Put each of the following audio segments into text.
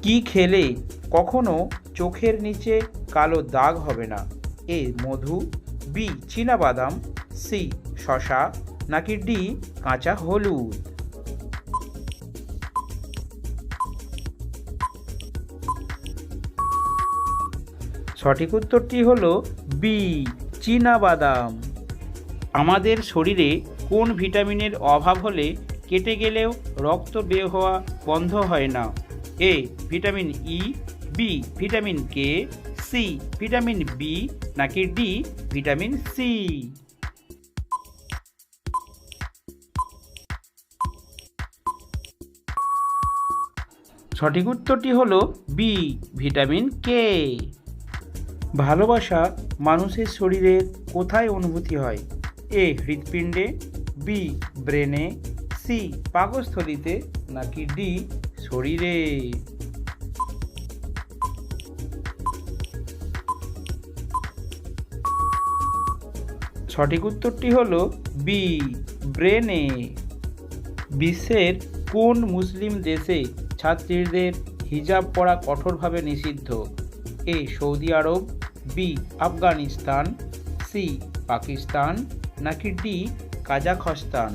কি খেলে কখনো চোখের নিচে কালো দাগ হবে না? এ মধু, বি চীনাবাদাম, সি শসা, নাকি ডি কাঁচা হলুদ? সঠিক উত্তরটি হলো বি চীনাবাদাম। আমাদের শরীরে কোন ভিটামিনের অভাব হলে কেটে গেলেও রক্ত বের হওয়া বন্ধ হয় না? A vitamin E, B vitamin K, C vitamin B, নাকি ডি ভিটামিন সি? সঠিক উত্তরটি হলো বি ভিটামিন কে। ভালোবাসা মানুষের শরীরের কোথায় অনুভূতি হয়? এ হৃৎপিণ্ডে, বি ব্রেনে, সি পাকস্থলীতে, নাকি ডি শরীরে? সঠিক উত্তরটি হলো বি ব্রেনে। বিশ্বের কোন মুসলিম দেশে ছাত্রীদের হিজাব পরা কঠোরভাবে নিষিদ্ধ? এ সৌদি আরব, বি আফগানিস্তান, সি পাকিস্তান, নাকি ডি কাজাখস্তান?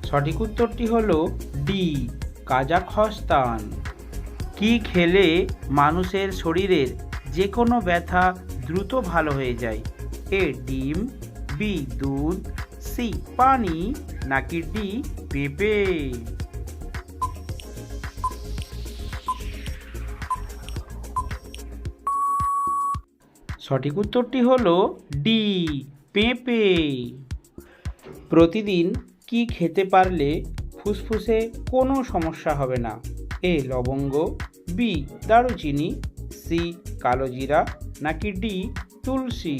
সঠিক উত্তরটি হলো ডি কাজাখস্তান। কি খেলে মানুষের শরীরের যে কোনো ব্যথা দ্রুত ভালো হয়ে যায়? এ ডিম, বি দুধ, সি পানি, নাকি ডি পেঁপে? সঠিক উত্তরটি হলো ডি পেঁপে। প্রতিদিন কি খেতে পারলে ফুসফুসে কোনো সমস্যা হবে না? এ লবঙ্গ, বি দারুচিনি, সি কালোজিরা, নাকি ডি তুলসী?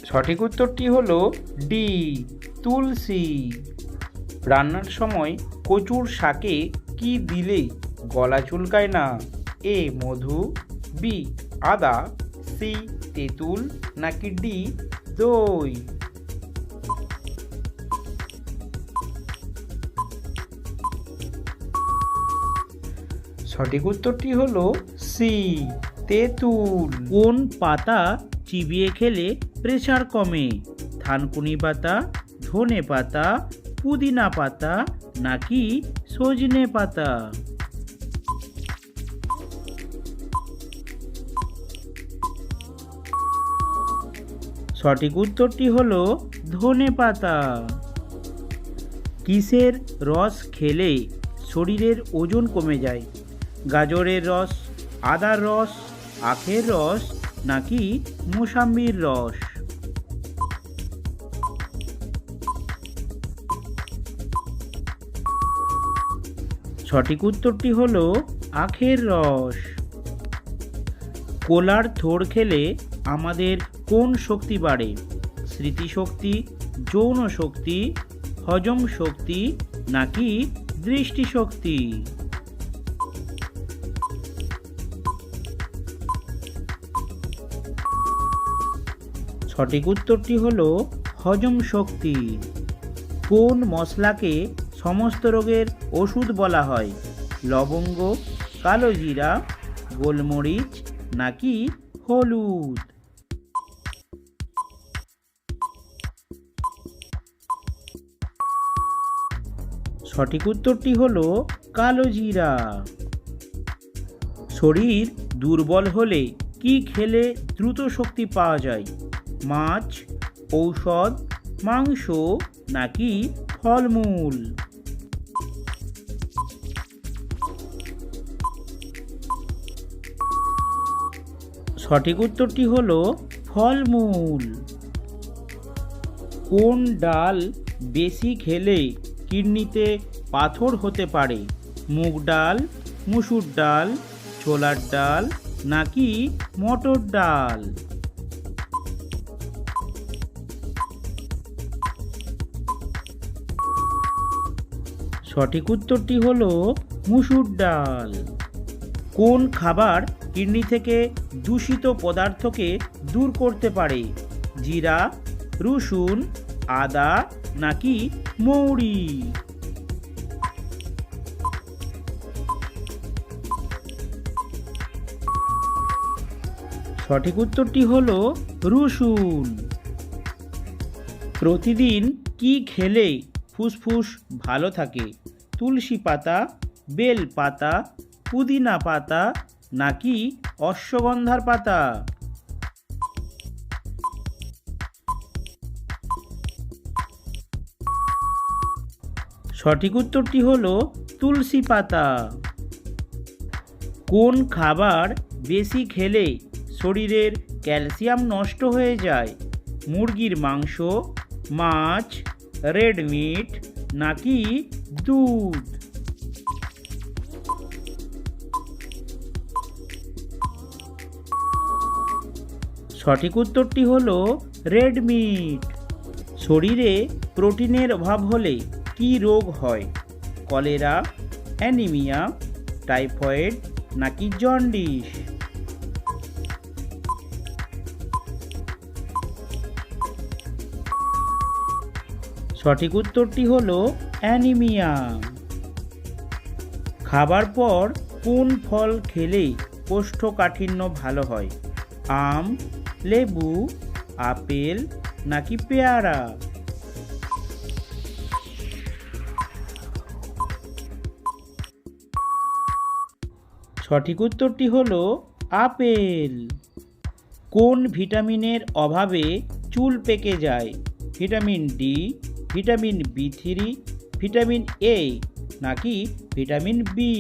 সঠিক উত্তরটি হলো ডি তুলসী। রান্নার সময় কচুর শাকে কি দিলে গলা চুলকায় না? এ মধু, বি আদা, সি তেঁতুল, নাকি ডি দই? সঠিক উত্তরটি হলো সি তেঁতুল। কোন পাতা চিবিয়ে খেলে প্রেসার কমে? থানকুনি পাতা, ধনে পাতা, পুদিনা পাতা, নাকি সজনে পাতা? সঠিক উত্তরটি হলো ধনে পাতা। কিসের রস খেলে শরীরের ওজন কমে যায়? গাজরের রস, আদার রস, আখের রস, নাকি মোসাম্বির রস? সঠিক উত্তরটি হলো আখের রস। কোলার থোড় খেলে আমাদের কোন শক্তি বাড়ে? স্মৃতিশক্তি, যৌন শক্তি, হজম শক্তি, নাকি দৃষ্টিশক্তি? সঠিক উত্তরটি হলো হজম শক্তি। কোন মশলাকে সমস্ত রোগের ওষুধ বলা হয়? লবঙ্গ, কালোজিরা, গোলমরিচ, নাকি হলুদ? সঠিক উত্তরটি হলো কালোজিরা। শরীর দুর্বল হলে কি খেলে দ্রুত শক্তি পাওয়া যায়? মাছ, ঔষধ, মাংস, নাকি ফলমূল? সঠিক উত্তরটি হলো ফলমূল। কোন ডাল বেশি খেলে কিডনিতে পাথর হতে পারে? মুগ ডাল, মুসুর ডাল, ছোলার ডাল, নাকি মটর ডাল? সঠিক উত্তরটি হলো মুসুর ডাল। কোন খাবার কিডনি থেকে দূষিত পদার্থকে দূর করতে পারে? জিরা, রসুন, আদা নাকি মৌরি? সঠিক উত্তরটি হলো রসুন। প্রতিদিন কি খেলে ফুসফুস ভালো থাকে? তুলসী পাতা, বেল পাতা, পুদিনা পাতা নাকি অশ্বগন্ধার পাতা? সঠিক উত্তরটি হলো তুলসী পাতা। কোন খাবার বেশি খেলে শরীরের ক্যালসিয়াম নষ্ট হয়ে যায়? মুরগির মাংস, মাছ, রেড মিট নাকি দুধ? সঠিক উত্তরটি হলো রেড মিট। শরীরে প্রোটিনের অভাব হলে কি রোগ হয়? কলেরা, অ্যানিমিয়া, টাইফয়েড নাকি জন্ডিস? সঠিক উত্তরটি হলো অ্যানিমিয়া। খাবার পর কোন ফল খেলে কোষ্ঠকাঠিন্য ভালো হয়? আম, লেবু, আপেল নাকি পেয়ারা? সঠিক উত্তরটি হলো আপেল। কোন ভিটামিনের অভাবে চুল পেকে যায়? ভিটামিন ডি, ভিটামিন বি3, ভিটামিন এ নাকি ভিটামিন বি?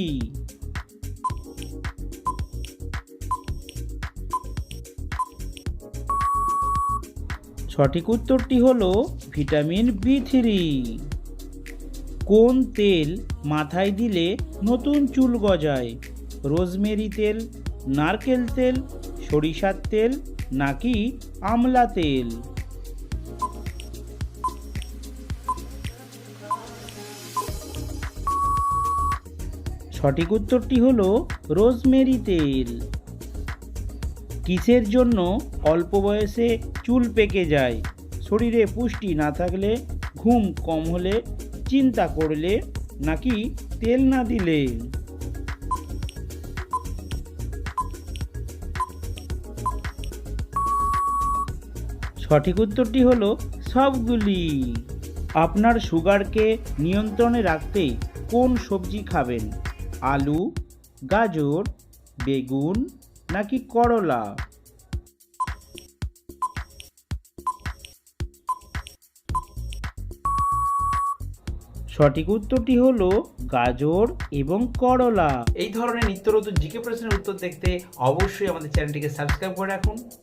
সঠিক উত্তরটি হলো ভিটামিন বি3। কোন তেল মাথায় দিলে নতুন চুল গজায়? রোজমেরি তেল, নারকেল তেল, সরিষার তেল নাকি আমলা তেল? সঠিক উত্তরটি হলো রোজমেরি তেল। কিসের জন্য অল্প বয়সে চুল পেকে যায়? শরীরে পুষ্টি না থাকলে, ঘুম কম হলে, চিন্তা করলে নাকি তেল না দিলে? সঠিক উত্তরটি হলো সবগুলি। আপনার সুগারকে নিয়ন্ত্রণে রাখতে কোন সবজি খাবেন? আলু, গাজর, বেগুন নাকি করলা? সঠিক উত্তরটি হলো গাজর এবং করলা। এই ধরনের নিত্য নতুন জিকে প্রশ্নের উত্তর দেখতে অবশ্যই আমাদের চ্যানেলটিকে সাবস্ক্রাইব করে রাখুন।